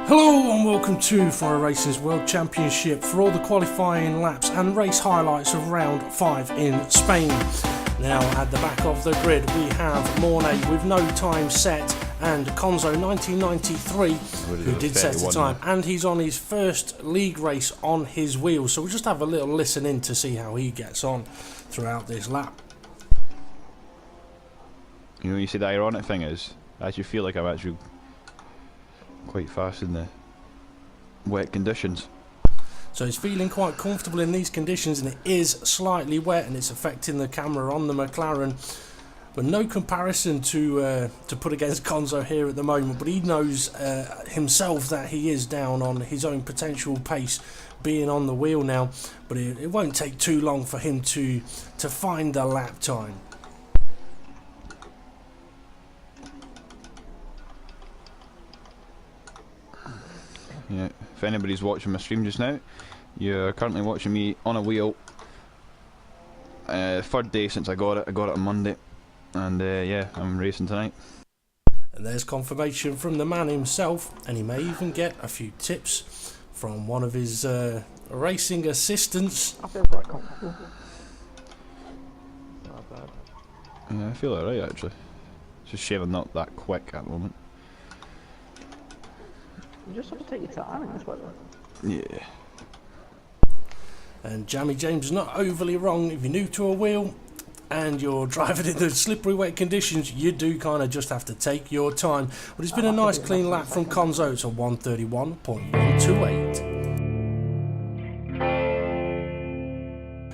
Hello and welcome to Fire Racing's World Championship for all the qualifying laps and race highlights of round 5 in Spain. Now at the back of the grid we have Mornay with no time set and Conzo 1993 who did set the time, and he's on his first league race on his wheels, so we'll just have a little listen in to see how he gets on throughout this lap. You know, you see the ironic thing is, I actually feel like I'm actually quite fast in the wet conditions. So he's feeling quite comfortable in these conditions, and it is slightly wet and it's affecting the camera on the McLaren, but no comparison to put against Conzo here at the moment. But he knows himself that he is down on his own potential pace being on the wheel now, but it won't take too long for him to find the lap time. Yeah, if anybody's watching my stream just now, you're currently watching me on a wheel. Third day since I got it on Monday, and yeah, I'm racing tonight. And there's confirmation from the man himself, and he may even get a few tips from one of his racing assistants. I feel quite comfortable. Not bad. Yeah, I feel alright actually. It's just a shame I'm not that quick at the moment. You just have to take your time in this weather. Yeah. And Jammy James is not overly wrong. If you're new to a wheel and you're driving in the slippery wet conditions, you do kind of just have to take your time. But it's been a nice clean lap from Conzo to 131.128.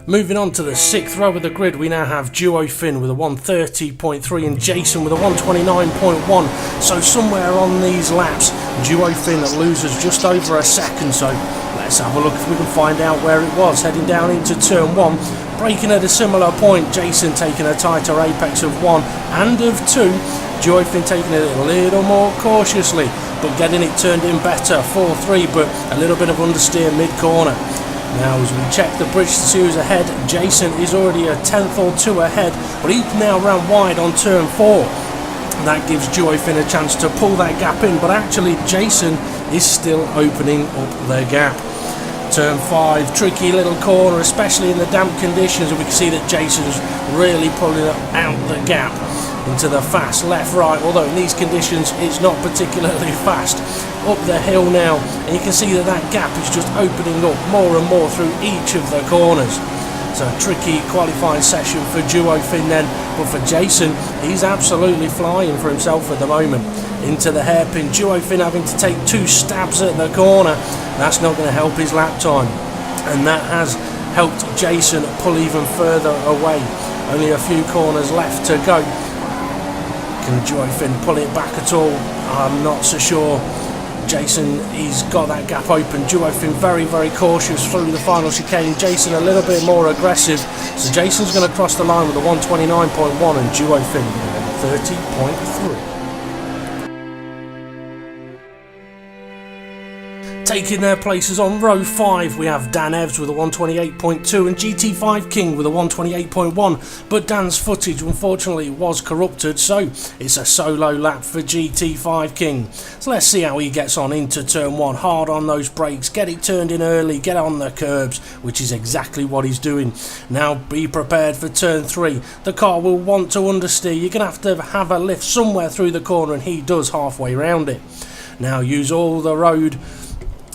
Moving on to the 6th row of the grid, we now have Duo Finn with a 130.3 and Jason with a 129.1. So somewhere on these laps, Duo Finn loses just over a second. So let's have a look if we can find out where it was. Heading down into turn 1, braking at a similar point. Jason taking a tighter apex of 1 and of 2. Duo Finn taking it a little more cautiously, but getting it turned in better. 4-3, but a little bit of understeer mid-corner. Now as we check the bridge to see who's ahead, Jason is already a tenth or two ahead, but he now ran wide on turn 4. That gives Duo Finn a chance to pull that gap in, but actually Jason is still opening up the gap. Turn 5, tricky little corner, especially in the damp conditions, and we can see that Jason's really pulling out the gap into the fast left-right, although in these conditions it's not particularly fast. Up the hill now, and you can see that that gap is just opening up more and more through each of the corners. So a tricky qualifying session for Duo Finn then, but for Jason, he's absolutely flying for himself at the moment. Into the hairpin, Duo Finn having to take 2 stabs at the corner. That's not going to help his lap time, and that has helped Jason pull even further away. Only a few corners left to go. Can Duo Finn pull it back at all? I'm not so sure. Jason, he's got that gap open. Duo Finn very, very cautious through the final chicane. Jason a little bit more aggressive. So Jason's going to cross the line with a 129.1 and Duo Finn with a 30.3. Taking their places on row 5, we have Dan Evs with a 128.2 and GT5 King with a 128.1, but Dan's footage unfortunately was corrupted, so it's a solo lap for GT5 King. So let's see how he gets on into turn 1, hard on those brakes, get it turned in early, get on the curbs, which is exactly what he's doing. Now be prepared for turn 3, the car will want to understeer, you're going to have a lift somewhere through the corner, and he does halfway round it. Now use all the road.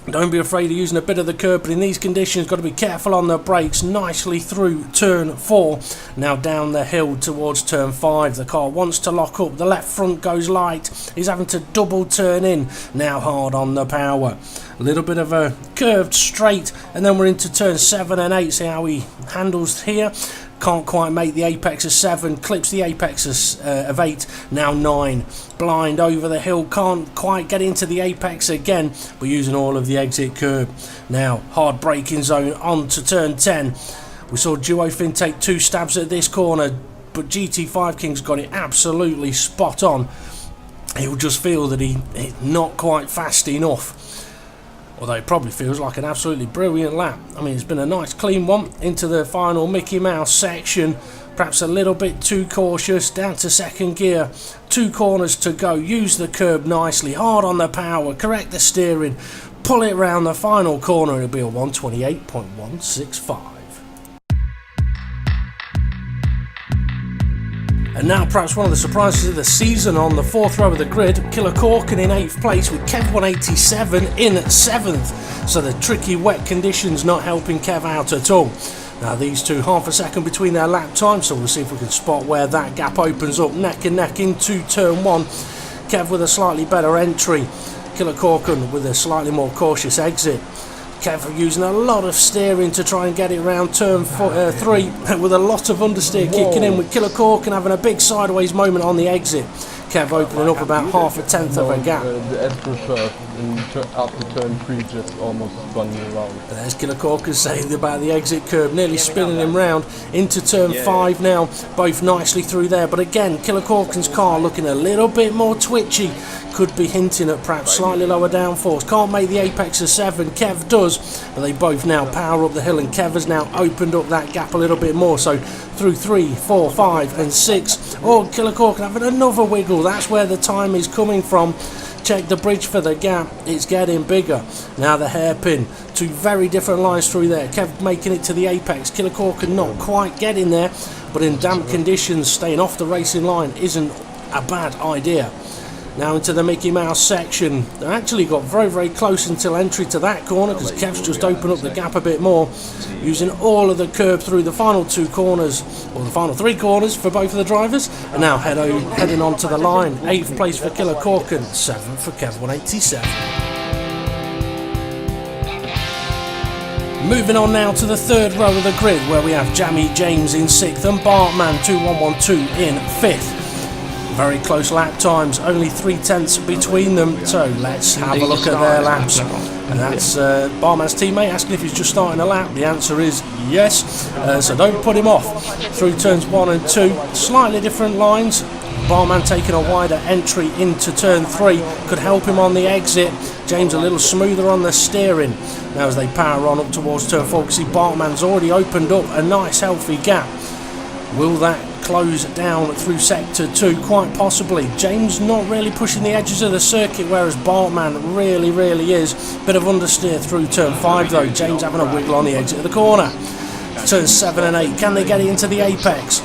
Don't be afraid of using a bit of the curb, but in these conditions got to be careful on the brakes. Nicely through turn 4. Now down the hill towards turn 5. The car wants to lock up. The left front goes light. He's having to double turn in. Now hard on the power. A little bit of a curved straight, and then we're into turn 7 and 8. See how he handles here. Can't quite make the apex of 7, clips the apex of 8, now 9. Blind over the hill, can't quite get into the apex again, but using all of the exit curb. Now, hard braking zone on to turn 10. We saw Duo Finn take 2 stabs at this corner, but GT5 King's got it absolutely spot on. He'll just feel that he's not quite fast enough. Although it probably feels like an absolutely brilliant lap. I mean, it's been a nice clean one into the final Mickey Mouse section, perhaps a little bit too cautious. Down to second gear, 2 corners to go. Use the curb nicely, hard on the power, correct the steering, pull it round the final corner. It'll be a 128.165. And now perhaps one of the surprises of the season on the 4th row of the grid, Killer Corkin in 8th place with Kev 187 in 7th. So the tricky wet conditions not helping Kev out at all. Now these two half a second between their lap times, so we'll see if we can spot where that gap opens up. Neck and neck into turn 1. Kev with a slightly better entry. Killer Corkin with a slightly more cautious exit. Kev using a lot of steering to try and get it around turn 3 with a lot of understeer kicking in, with Killer Corkin having a big sideways moment on the exit. Kev opening up about half a tenth of a gap. The Astro Surf after turn 3 just almost spun me around. And there's Killer Corkin saying about the exit curb, nearly spinning him round into turn 5 now, both nicely through there. But again, Killer Corkin's car looking a little bit more twitchy, could be hinting at perhaps slightly lower downforce. Can't make the apex of 7, Kev does, but they both now power up the hill, and Kev has now opened up that gap a little bit more. So through 3, 4, 5 and 6. Oh, Killer Corkin having another wiggle. That's where the time is coming from. Check the bridge for the gap, it's getting bigger. Now the hairpin, 2 very different lines through there. Kev making it to the apex, Killer Corkin not quite getting there, but in damp conditions staying off the racing line isn't a bad idea. Now into the Mickey Mouse section. They actually got very, very close until entry to that corner, because Kev's just opened up the gap a bit more, using all of the curb through the final 2 corners, or the final 3 corners for both of the drivers. And now heading on to the line. 8th place for Killer Corkin, 7th for Kev 187. Moving on now to the 3rd row of the grid, where we have Jamie James in 6th and Bartman 2112 in 5th. Very close lap times, only 3 tenths between them. So let's have a look at their laps. And that's Barman's teammate asking if he's just starting a lap. The answer is yes, so don't put him off. Through turns 1 and 2, slightly different lines. Barman taking a wider entry into turn 3, could help him on the exit. James a little smoother on the steering. Now as they power on up towards turn 4, you can see Bartman's already opened up a nice healthy gap. Will that close down through sector 2? Quite possibly. James not really pushing the edges of the circuit, whereas Bartman really is. Bit of understeer through turn 5 though. James having a wiggle on the exit of the corner. Turns 7 and 8, can they get it into the apex?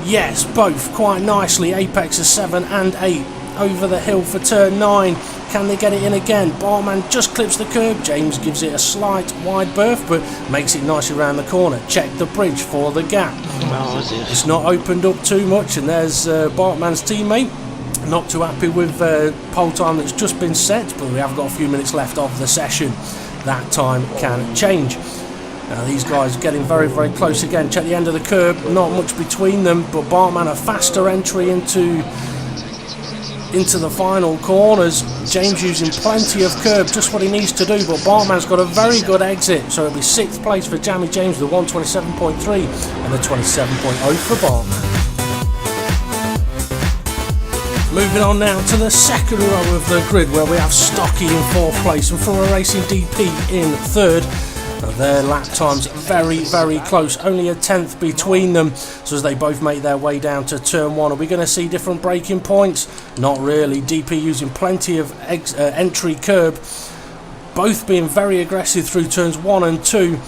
Yes, both quite nicely. Apex is 7 and 8. Over the hill for turn 9. Can they get it in again? Barman just clips the curb. James gives it a slight wide berth, but makes it nicely around the corner. Check the bridge for the gap. It's not opened up too much, and there's Bartman's teammate. Not too happy with pole time that's just been set, but we have got a few minutes left of the session. That time can change. Now these guys getting very close again. Check the end of the curb, not much between them, but Bartman a faster entry into the final corners. James using plenty of curb, just what he needs to do, but Bartman's got a very good exit, so it'll be 6th place for Jamie James with a 127.3 and a 27.0 for Bartman. Moving on now to the 2nd row of the grid, where we have Stocky in 4th place and Furrow Racing DP in 3rd. Their lap times very close, only a tenth between them. So as they both make their way down to turn 1, are we going to see different braking points? Not really. DP using plenty of entry curb, both being very aggressive through turns 1 and 2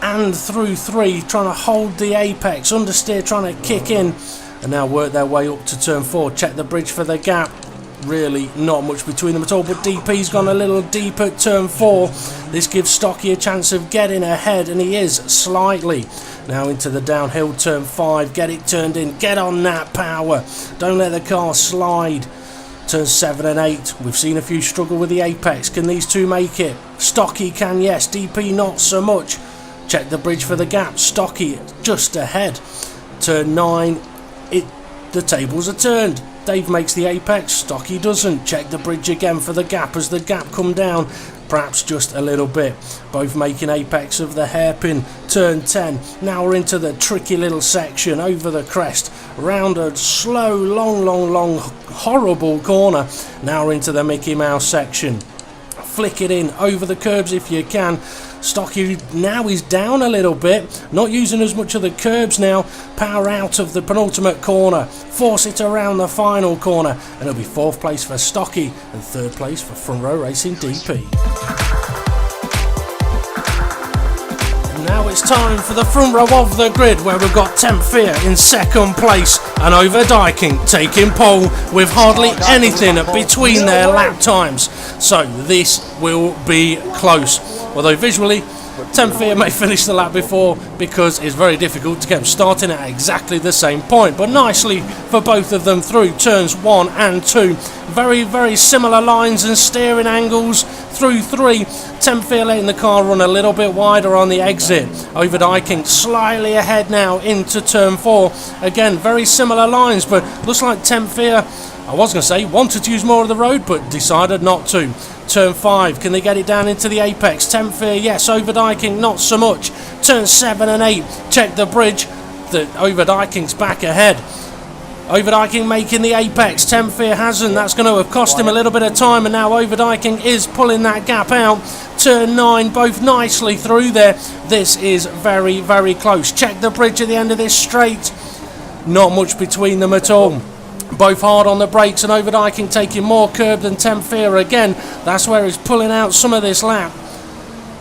and through 3, trying to hold the apex, understeer trying to kick in, and now work their way up to turn 4. Check the bridge for the gap. Really not much between them at all, but DP's gone a little deep at turn 4. This gives Stocky a chance of getting ahead, and he is slightly. Now into the downhill turn 5, get it turned in, get on that power, don't let the car slide. Turns 7 and 8, we've seen a few struggle with the apex. Can these two make it? Stocky can, yes. DP not so much. Check the bridge for the gap. Stocky just ahead. Turn 9, the tables are turned. Dave makes the apex, Stocky doesn't. Check the bridge again for the gap. As the gap come down, perhaps just a little bit. Both making apex of the hairpin. Turn 10. Now we're into the tricky little section over the crest, round a slow, long, horrible corner. Now we're into the Mickey Mouse section. flick it in over the curbs if you can. Stocky now is down a little bit, not using as much of the curbs now. Power out of the penultimate corner, force it around the final corner, and it'll be 4th place for Stocky and 3rd place for Front Row Racing DP. Now it's time for the front row of the grid, where we've got Tempfear in 2nd place and Overdyking taking pole with hardly anything between their lap times. So this will be close. Although visually, Tempfear may finish the lap before because it's very difficult to get them starting at exactly the same point. But nicely for both of them through turns 1 and 2. Very, very similar lines and steering angles through 3. Tempfear letting the car run a little bit wider on the exit. Overdyking slightly ahead now into turn 4. Again, very similar lines, but looks like Tempfear, I was going to say, wanted to use more of the road, but decided not to. Turn 5, can they get it down into the apex? Tempfear, yes. Overdyking, not so much. Turn 7 and 8, check the bridge. The Overdyking's back ahead. Overdyking making the apex. Tempfear hasn't. That's going to have cost him a little bit of time, and now Overdyking is pulling that gap out. Turn 9, both nicely through there. This is very, very close. Check the bridge at the end of this straight. Not much between them at all. Both hard on the brakes, and Overdyking taking more curb than Tempfear again. That's where he's pulling out some of this lap.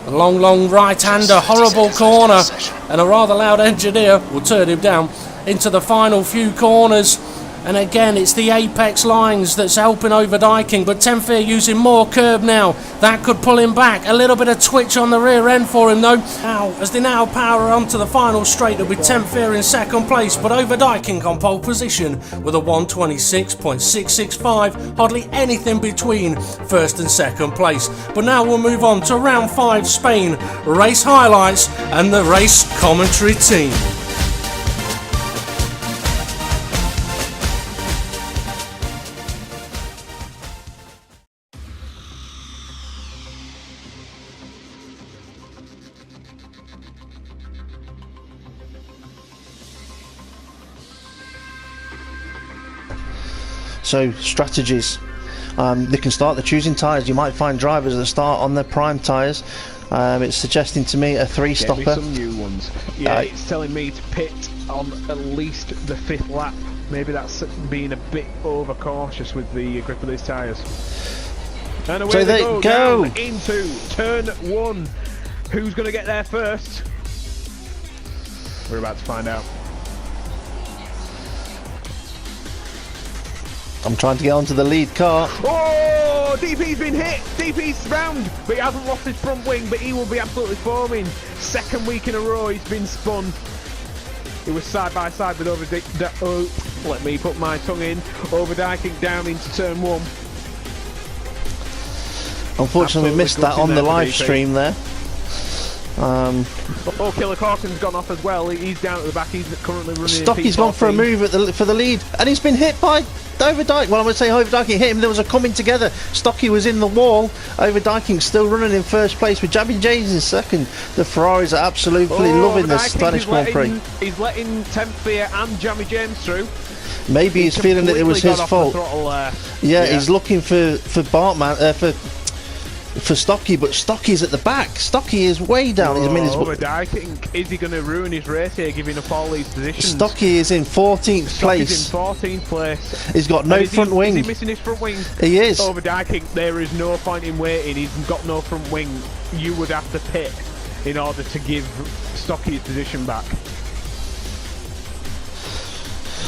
A long, long right-hander, horrible corner, and a rather loud engineer will turn him down into the final few corners. And again, it's the apex lines that's helping Overdyking, but Tempfear using more curb now. That could pull him back. A little bit of twitch on the rear end for him though. Now, as they now power onto the final straight, it'll be Tempfear in 2nd place, but Overdyking on pole position with a 126.665. Hardly anything between 1st and 2nd place. But now we'll move on to round 5 Spain, race highlights and the race commentary team. So strategies, they can start the choosing tyres. You might find drivers that start on their prime tyres. It's suggesting to me a 3-stopper. Get me some new ones. Yeah, it's telling me to pit on at least the 5th lap. Maybe that's being a bit overcautious with the grip of these tyres. And away So they they go go. down into turn 1. Who's going to get there first? We're about to find out. I'm trying to get onto the lead car. Oh, DP's been hit. DP's round, but he hasn't lost his front wing, but he will be absolutely foaming. 2nd week in a row he's been spun. He was side by side with let me put my tongue in. Overdyking down into turn 1. Unfortunately, we missed that on the live stream there. Oh, Killer Corkin's gone off as well. He's down at the back. He's currently running. Stocky's gone for a move at for the lead, and he's been hit by Overdyking. Well, I'm going to say Overdyking hit him. There was a coming together. Stocky was in the wall. Overdyking still running in 1st place with James in 2nd. The Ferraris are absolutely loving this Spanish Grand Prix. He's letting Tempfear and Jamie James through. Maybe he's feeling that it was his fault. Yeah, Yeah, he's looking for Bartman for Stocky, but Stocky's at the back. Stocky is way down. Overdyking, is he going to ruin his race here, giving up all these positions? Stocky is in 14th place. He's in 14th place. He's got no front wing. Is he missing his front wing? He is. Overdyking, there is no point in waiting. He's got no front wing. You would have to pit in order to give Stocky his position back.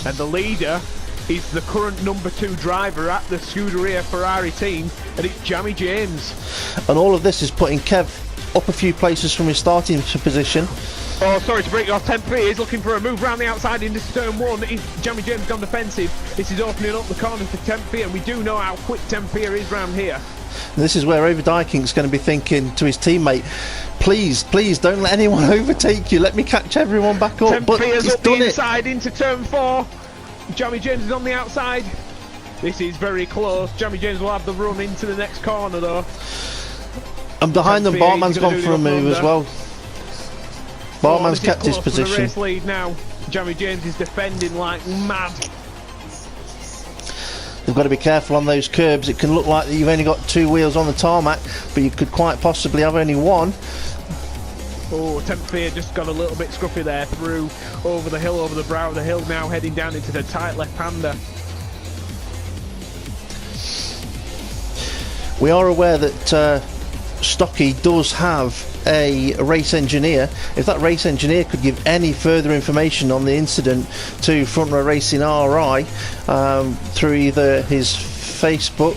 And the leader is the current number 2 driver at the Scuderia Ferrari team, and it's Jamie James. And all of this is putting Kev up a few places from his starting position. Oh, sorry to break you off. Tempfear is looking for a move round the outside into turn 1. Jamie James gone defensive. This is opening up the corner for Tempfear, and we do know how quick Tempfear is round here. And this is where Overdyking's going to be thinking to his teammate, please, please don't let anyone overtake you. Let me catch everyone back up. But Tempfear's he's up done the it. inside into turn 4. Jamie James is on the outside. This is very close. Jamie James will have the run into the next corner though. And behind them, Tempfear, Bartman's he's gonna gone do for a the move as well. Bartman's kept his close for the position. race lead now. Jamie James is defending like mad. they've got to be careful on those curbs. It can look like that you've only got 2 wheels on the tarmac, but you could quite possibly have only 1. Oh, Temp Fear just got a little bit scruffy there, through over the hill, over the brow of the hill, now heading down into the tight left-hander. We are aware that Stocky does have a race engineer. If that race engineer could give any further information on the incident to Front Row Racing RI through either his Facebook,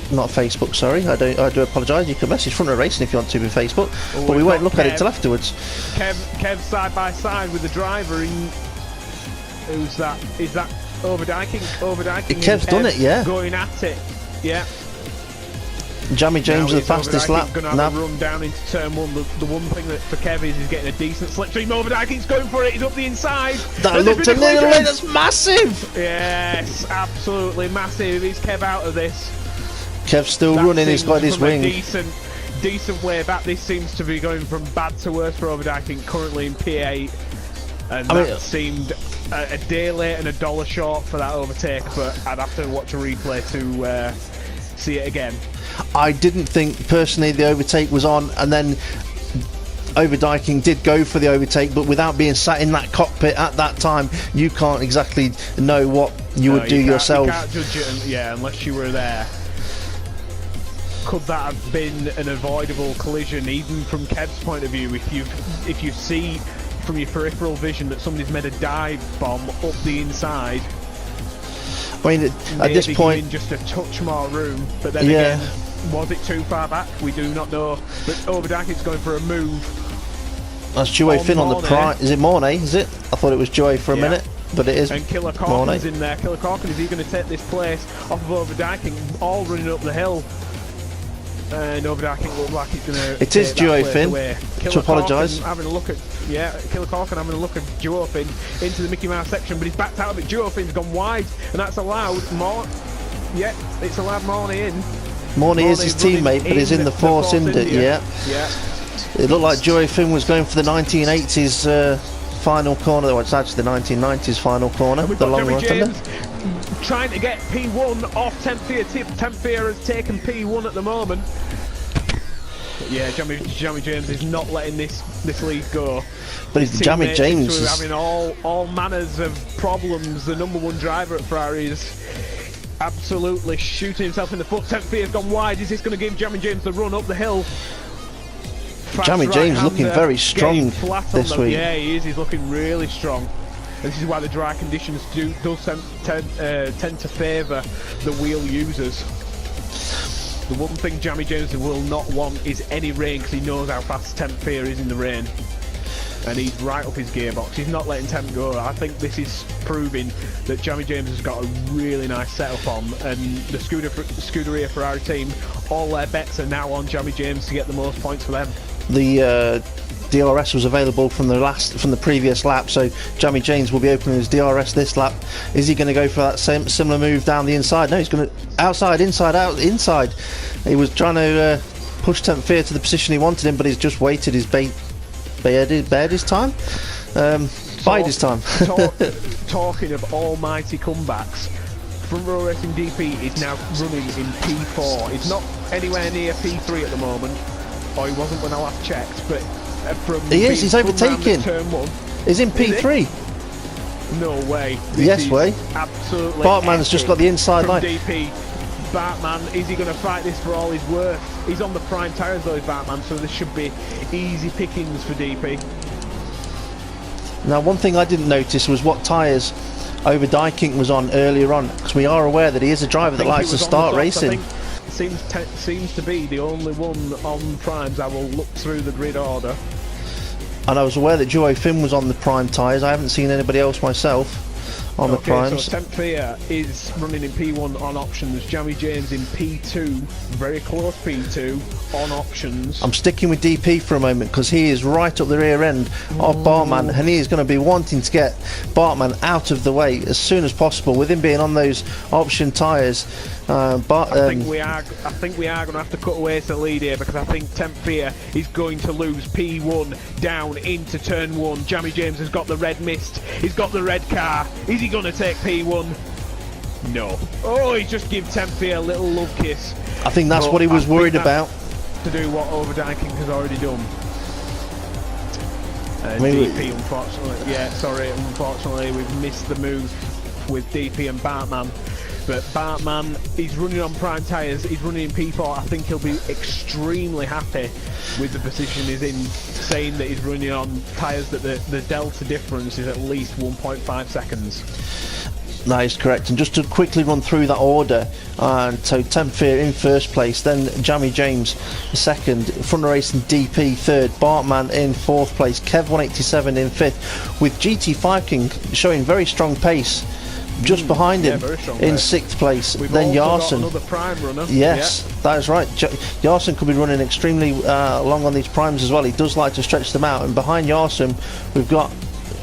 sorry, I do apologise. You can message Front Row Racing if you want to with Facebook, but we won't look at it till afterwards. Kev side by side with the driver. Who's that? Is that Overdyking? Kev's done it, yeah. Going at it, yeah. Jamie James with the fastest lap. Going to have a run down into turn 1. The one thing that for Kev is he's getting a decent slipstream. Overdyking's going for it. He's up the inside. That looked a little bit. That's massive. Yes, absolutely massive. Is Kev out of this? Kev's still running. He's got his wing. Decent way back. This seems to be going from bad to worse for Overdyking. Currently in P8, and that seemed a day late and $1 short for that overtake. But I'd have to watch a replay to see it again. I didn't think personally the overtake was on, and then Overdyking did go for the overtake, but without being sat in that cockpit at that time, you can't exactly know what you would do yourself. You can't judge it, unless you were there. Could that have been an avoidable collision, even from Kev's point of view? If you see from your peripheral vision that somebody's made a dive bomb up the inside. I mean, at this point, just a touch more room, but then again, was it too far back? We do not know. But Overdyking's going for a move. That's Duo Finn on the prime. Is it Mornay? Is it? I thought it was Joey for a minute, but it is. And Killer Corkin's in there. Killer Corkin, is he going to take this place off of Overdyking? All running up the hill. And Overdyking looks like he's going to. It is Duo Finn. To apologise. Having a look at Killer Corkin having a look at Duo Finn into the Mickey Mouse section, but he's backed out of it. Duo Finn's gone wide, and that's allowed more. Yeah, it's allowed Mornay in. Morney is his teammate, but he's in the Force India. Yeah. It looked like Joey Finn was going for the 1980s final corner. Well, it's actually the 1990s final corner. The long rotator. Trying to get P1 off Temp Fear. Temp Fear has taken P1 at the moment. But yeah, Jamie James is not letting this lead go. But it's Jamie James is having all manners of problems. The #1 driver at Ferrari is absolutely shooting himself in the foot. Temp Fear's gone wide. Is this going to give Jamie James the run up the hill? Jamie James looking very strong this week. Yeah, he is. He's looking really strong. This is why the dry conditions does tend to favour the wheel users. The one thing Jamie James will not want is any rain, because he knows how fast Temp Fear is in the rain. And he's right up his gearbox. He's not letting Temp go. I think this is proving that Jamie James has got a really nice setup on, and the Scuderia Ferrari team, all their bets are now on Jamie James to get the most points for them. The DRS was available from the previous lap, so Jamie James will be opening his DRS this lap. Is he going to go for that similar move down the inside? No, he's going to outside, inside, out, inside. He was trying to push Temp Fear to the position he wanted him, but he's just waited his bait. Bide his time. Talking of almighty comebacks, Front Row Racing DP is now running in P4. He's not anywhere near P3 at the moment, or he wasn't when I last checked. But he's overtaken. Turn 1. He's in P3. No way. Yes way. Absolutely. Bartman's just got the inside line. DP. Bartman, is he going to fight this for all he's worth? He's on the prime tyres though, Bartman, so this should be easy pickings for DP. Now, one thing I didn't notice was what tyres Overdyking was on earlier on, because we are aware that he is a driver that likes to start racing. Seems to be the only one on primes. I will look through the grid order. And I was aware that Joey Finn was on the prime tyres. I haven't seen anybody else myself on the primes. So Temp Fear is running in P1 on options. Jamie James in P2, very close P2 on options. I'm sticking with DP for a moment, because he is right up the rear end of Bartman, and he is going to be wanting to get Bartman out of the way as soon as possible, with him being on those option tyres. I think we are going to have to cut away to the lead here, because I think Temp Fear is going to lose P1 down into turn 1. Jamie James has got the red mist. He's got the red car. Is he going to take P1? No. Oh, he just give Tempy a little love kiss. I think that's But what he was I think worried that- about. To do what Overdyking has already done. mean, DP, unfortunately, we've missed the move with DP and Bartman. But Bartman, he's running on prime tyres, he's running in P4. I think he'll be extremely happy with the position he's in, saying that he's running on tyres that the delta difference is at least 1.5 seconds. That is correct. And just to quickly run through that order, so Tempfear in first place, then Jamie James second, Front Racing DP third, Bartman in fourth place, Kev 187 in fifth, with GT5 King showing very strong pace just behind him very strong in pace. sixth place. We've Then also got Yarson. another prime runner. Yes, that is right. Yarson could be running extremely long on these primes as well. He does like to stretch them out. And behind Yarson, we've got,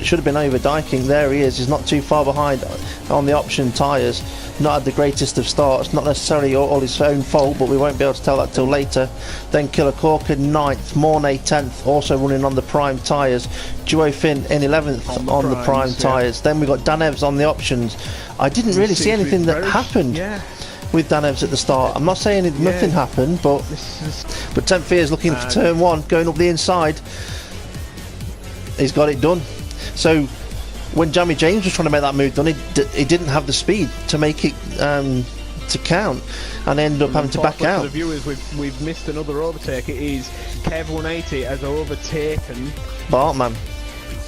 should have been Overdyking. There he is. He's not too far behind on the option tyres. Not had the greatest of starts. Not necessarily all his own fault, but we won't be able to tell that till later. Then Killer Corker 9th, Mornay 10th, also running on the prime tyres. Duo Finn in 11th on the prime primes, tyres. Then we got Dan Evs on the options. I didn't really see anything that happened with Dan Evs at the start. I'm not saying nothing happened, but Tempfear is looking for turn one, going up the inside. He's got it done. So when Jamie James was trying to make that move done, he didn't have the speed to make it to count, and ended up having to back out. For the viewers, we've missed another overtake. It is Kev 180 has overtaken Bartman.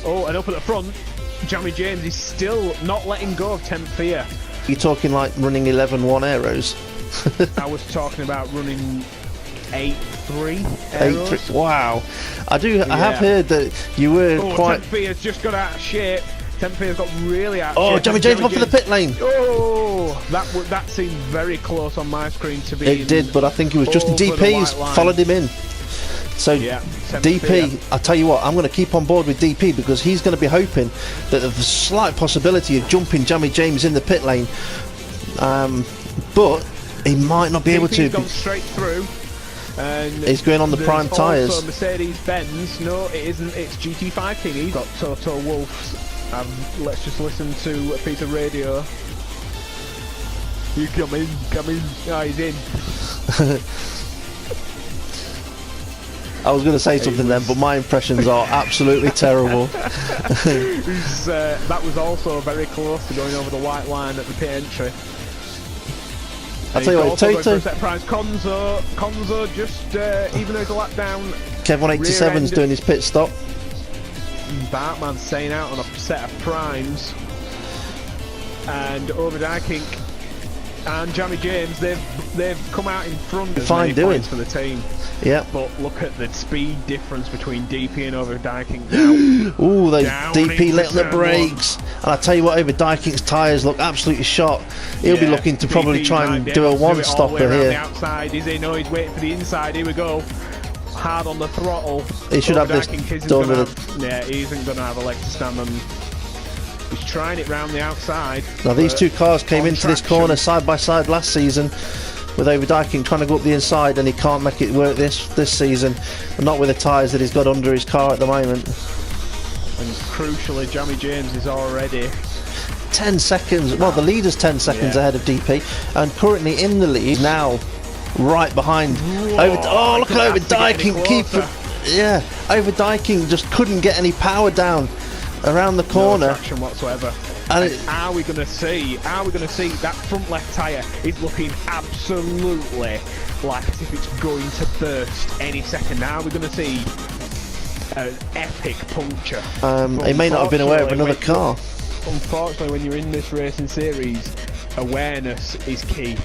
Oh, and up at the front, Jamie James is still not letting go of Tempfear. You're talking like running 11-1 arrows. I was talking about running 8-3 arrows. 8-3. Wow. I have heard that you were quite. Tempfear's just got out of shape. Tempfear's got really out of shape. Jamie James went for the pit lane. Oh, that seemed very close on my screen to be. It did, but I think it was just DP's followed him in. So DP, I tell you what, I'm going to keep on board with DP because he's going to be hoping that there's a slight possibility of jumping Jamie James in the pit lane, but he might not be able to. DP's gone straight through. And he's going on the prime tyres. Also Mercedes-Benz. No, it isn't. It's GT5 King. He's got Toto Wolff's. Let's just listen to a piece of radio. You come in. Oh, he's in. I was going to say something then, but my impressions are absolutely terrible. That was also very close to going over the white line at the pit entry. I'll tell you what, Toto. Conzo just, even though he's a lap down. Kev 187's doing his pit stop. Bartman staying out on a set of primes. And Overdyking and Jamie James, they've come out in front as many points for the team. Yeah. But look at the speed difference between DP and Overdyking now. Ooh, they DP let the brakes. And I tell you what, Overdyking's tyres look absolutely shot. He'll be looking to probably try and do a one-stopper here. The outside, is he? No, he's waiting for the inside. Here we go. Hard on the throttle. He should have this done with it. Yeah, he isn't going to have a leg to stand on. He's trying it round the outside. Now these two cars came into this corner side by side last season, with Overdyking trying to go up the inside, and he can't make it work this season, not with the tyres that he's got under his car at the moment. And crucially, Jamie James is already 10 seconds. Well, the leader's 10 seconds ahead of DP, and currently in the lead now, right behind. Oh, look at Overdyking! Overdyking just couldn't get any power down around the corner. No traction whatsoever. And are we going to see that front left tyre is looking absolutely like as if it's going to burst any second. Now we're going to see an epic puncture. He may not have been aware of another car. Unfortunately, when you're in this racing series, awareness is key.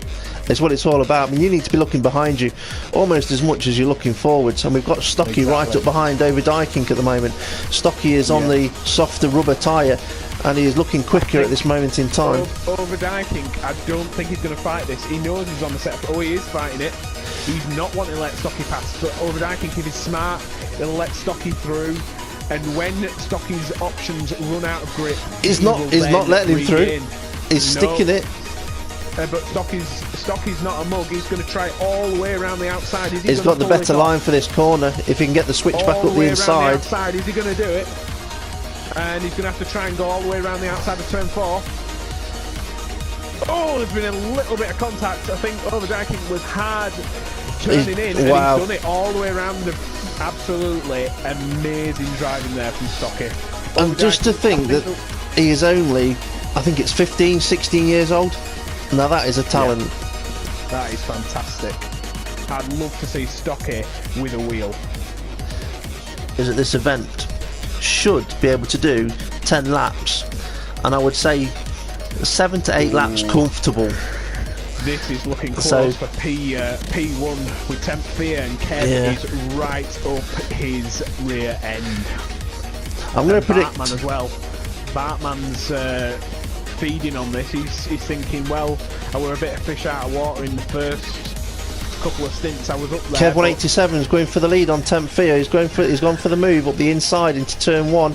It's what it's all about. I mean, you need to be looking behind you almost as much as you're looking forwards. And we've got Stocky right up behind Overdyking at the moment. Stocky is on the softer rubber tyre, and he is looking quicker at this moment in time. Overdyking, I don't think he's going to fight this. He knows he's on the set. Oh, he is fighting it. He's not wanting to let Stocky pass. But Overdyking, if he's smart, he'll let Stocky through. And when Stocky's options run out of grip, he's not letting him through. He's sticking it. But Stocky's not a mug. He's going to try all the way around the outside. He's got the better line for this corner. If he can get the switch back up the inside. Is he going to do it? And he's going to have to try and go all the way around the outside of turn 4. Oh, there's been a little bit of contact. I think overtaking was hard turning in, wow. and he's done it all the way around. Absolutely amazing driving there from Stocky. And just to think that he is only, I think it's 15, 16 years old. Now that is a talent. Yeah, that is fantastic. I'd love to see Stocky with a wheel. Is at this event should be able to do 10 laps, and I would say 7 to 8 laps comfortable. This is looking close So- for P1 with Temp Fear, and Kev is right up his rear end. I'm going to predict Bartman as well. Bartman's feeding on this. He's thinking, well, I were a bit of fish out of water in the first couple of stints I was up there. Kev 187 is going for the lead on Temp Fear. He's gone for the move up the inside into turn 1,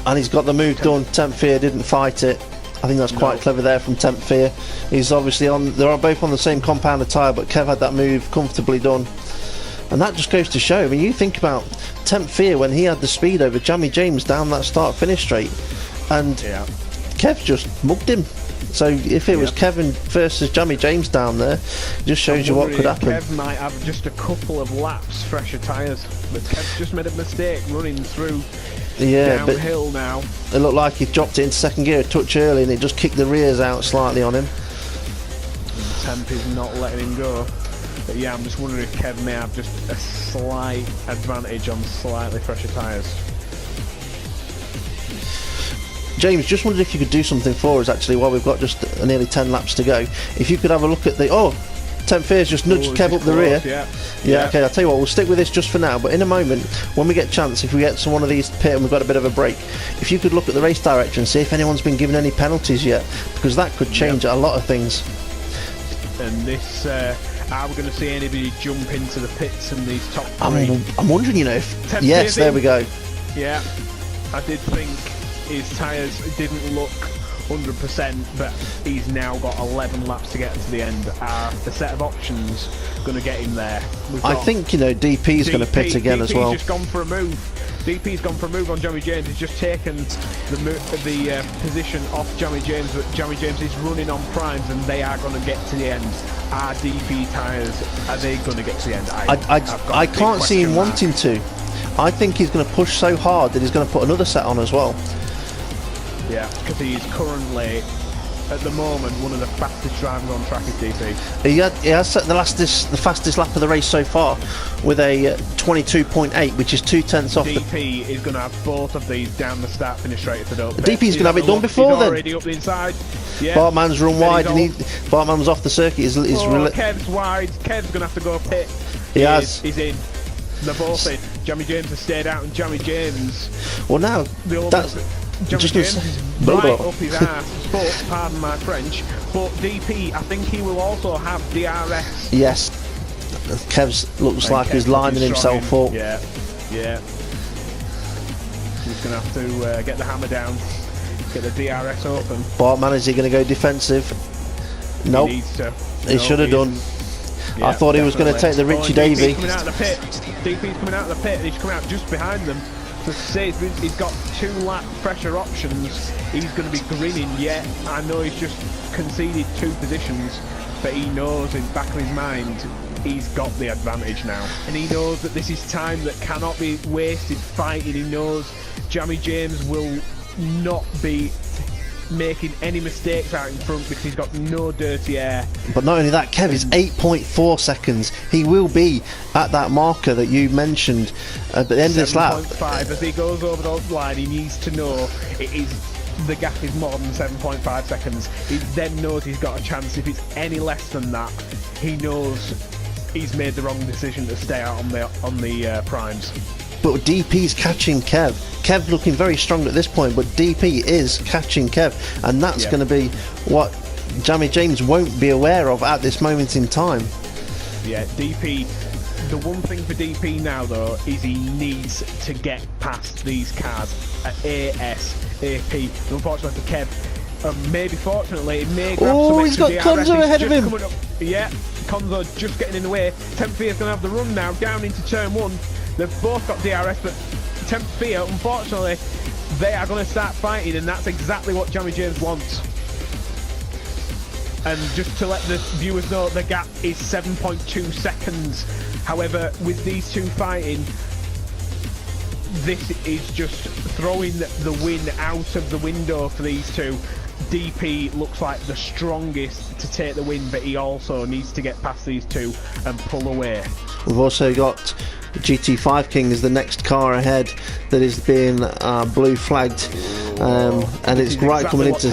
and he's got the move done. Temp Fear didn't fight it. I think that's quite clever there from Temp Fear. He's obviously on. They're both on the same compound of tyre, but Kev had that move comfortably done, and that just goes to show. I mean, you think about Temp Fear when he had the speed over Jamie James down that start-finish straight, and Kev just mugged him. So if it was Kevin versus Jamie James down there, it just shows you what could happen. Kev might have just a couple of laps fresher tyres, but Kev's just made a mistake running through downhill now. It looked like he dropped it into second gear a touch early, and it just kicked the rears out slightly on him. And Temp is not letting him go. But yeah, I'm just wondering if Kev may have just a slight advantage on slightly fresher tyres. James, just wondered if you could do something for us actually while we've got just nearly 10 laps to go. If you could have a look at the... Oh, Temp Fear's just nudged Kev up the rear. Yeah, okay, I'll tell you what, we'll stick with this just for now, but in a moment, when we get a chance, if we get to one of these pit and we've got a bit of a break, if you could look at the race director and see if anyone's been given any penalties yet, because that could change a lot of things. And this, are we going to see anybody jump into the pits in these top three? I'm wondering, you know, if... Temp Yes, there we go. Yeah, I did think his tyres didn't look 100%, but he's now got 11 laps to get to the end. The set of options going to get him there. I think, you know, DP's going to pit again as well. DP's just gone for a move. DP's gone for a move on Jamie James. He's just taken the position off Jamie James, but Jamie James is running on primes, and they are going to get to the end. Are DP tyres, are they going to get to the end? I can't see him wanting to. I think he's going to push so hard that he's going to put another set on as well. Yeah, because he's currently, at the moment, one of the fastest drivers on track is DP. He has set the fastest lap of the race so far with a 22.8, which is 2/10 off. DP is going to have both of these down the start finish straight if they don't. DP's going to have it done before then. Already up the inside. Yeah. Bartman's run wide, and Bartman's off the circuit. Kev's wide. Kev's going to have to go pit. He's in. They're both in. Jamie James has stayed out, and Jamie James. Well, now that's. Jamie James is right up his ass, but, pardon my French, but DP, I think he will also have DRS. Yes. Kev's looks like he's lining himself up. Yeah. He's going to have to get the hammer down, get the DRS open. Bartman, is he going to go defensive? Nope. He needs to. He should have done. Yeah, I thought he was going to take the Richie Davey. DP's coming out of the pit. DP's coming out of the pit, and he's coming out just behind them. To say he's got 2 lap pressure options, he's going to be grinning. Yeah, I know he's just conceded 2 positions, but he knows in the back of his mind he's got the advantage now, and he knows that this is time that cannot be wasted fighting. He knows Jamie James will not be making any mistakes out in front because he's got no dirty air. But not only that, Kev is 8.4 seconds. He will be at that marker that you mentioned at the end of this lap. 7.5 as he goes over the line. He needs to know the gap is more than 7.5 seconds. He then knows he's got a chance. If it's any less than that, he knows he's made the wrong decision to stay out on the primes. But DP's catching Kev. Kev looking very strong at this point, but DP is catching Kev, and that's going to be what Jamie James won't be aware of at this moment in time. Yeah, DP. The one thing for DP now, though, is he needs to get past these cars at ASAP. Unfortunately for Kev, maybe fortunately, it may grab some he's got DRS. Conzo ahead of him. Yeah, Conzo just getting in the way. Temp Fear's going to have the run now down into turn 1. They've both got DRS, but Temp Fear, unfortunately, they are going to start fighting, and that's exactly what Jamie James wants. And just to let the viewers know, the gap is 7.2 seconds. However, with these two fighting, this is just throwing the win out of the window for these two. DP looks like the strongest to take the win, but he also needs to get past these two and pull away. We've also got GT5 King is the next car ahead that is being blue flagged, and it's right coming into.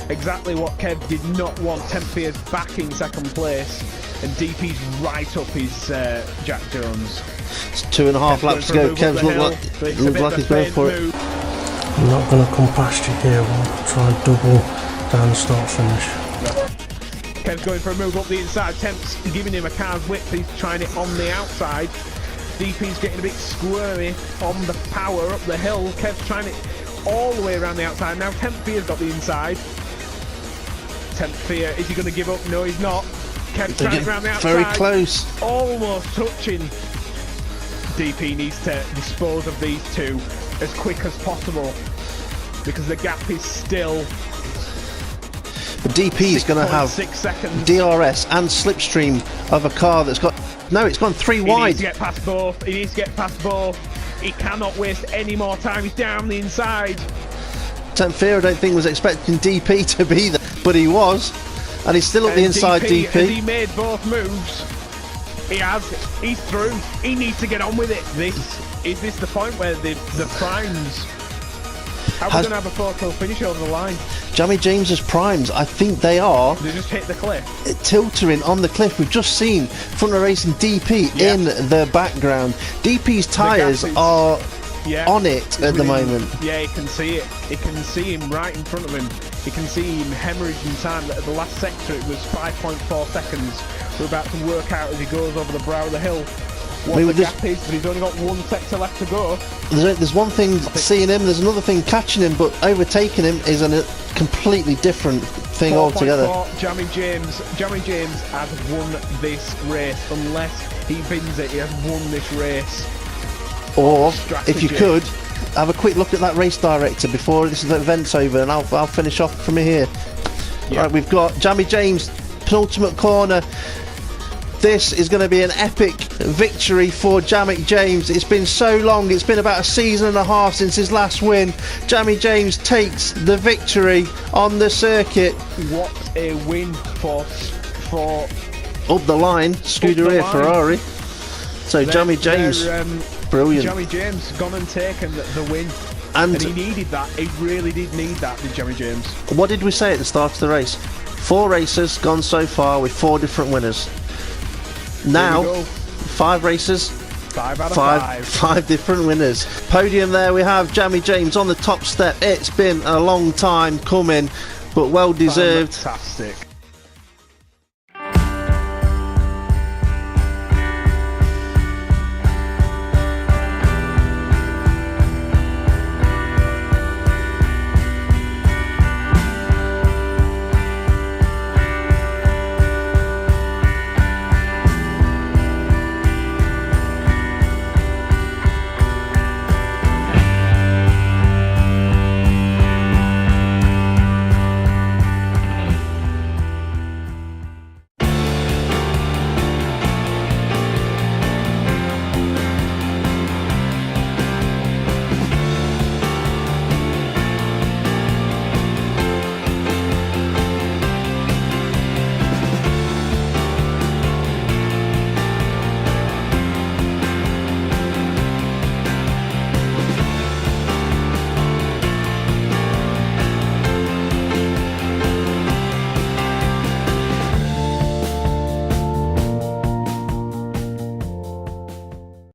Exactly what Kev did not want. Tempier's back in second place, and DP's right up his Jack Jones. It's 2.5 laps to go. Kev's looks like he's going for it. I'm not going to come past you here. We'll try and double down the start finish. Kev's going for a move up the inside. Temp's giving him a car's whip. He's trying it on the outside. DP's getting a bit squirmy on the power up the hill. Kev's trying it all the way around the outside. Now Tempier's got the inside. Tempier, is he going to give up? No, he's not. Kev's trying it around the outside. Very close. Almost touching. DP needs to dispose of these two as quick as possible because the gap is still. The DP is going to have 6 seconds. DRS and slipstream of a car that's got. No, it's gone 3 wide. He needs to get past both. He needs to get past both. He cannot waste any more time. He's down the inside. Tempier, I don't think was expecting DP to be there, but he was, and he's still at the inside. DP. Has he made both moves? He has. He's through. He needs to get on with it. Is this the point where the primes? How are we going to have a photo finish over the line? Jamie James's primes, I think they are. They just hit the cliff. Tiltering on the cliff. We've just seen front row racing DP in the background. DP's tyres are on it at the moment. Yeah, he can see it. He can see him right in front of him. He can see him hemorrhaging time. At the last sector, it was 5.4 seconds. We're about to work out as he goes over the brow of the hill what the gap is, but he's only got one sector left to go. There's one thing seeing him, there's another thing catching him, but overtaking him is a completely different thing altogether. Jamie James has won this race. Unless he wins it, he has won this race. Or, if you could, have a quick look at that race director before this event's over, and I'll finish off from here. Yep. Right, we've got Jamie James, penultimate corner. This is going to be an epic victory for Jamie James. It's been so long. It's been about a season and a half since his last win. Jamie James takes the victory on the circuit. What a win for up the line, Scuderia Ferrari. So Jamie James, brilliant. Jamie James gone and taken the win. And he needed that. He really did need that, did Jamie James. What did we say at the start of the race? 4 races gone so far with 4 different winners. Now, 5 races, 5 out of 5. 5 different winners. Podium there, we have Jamie James on the top step. It's been a long time coming, but well deserved. Fantastic.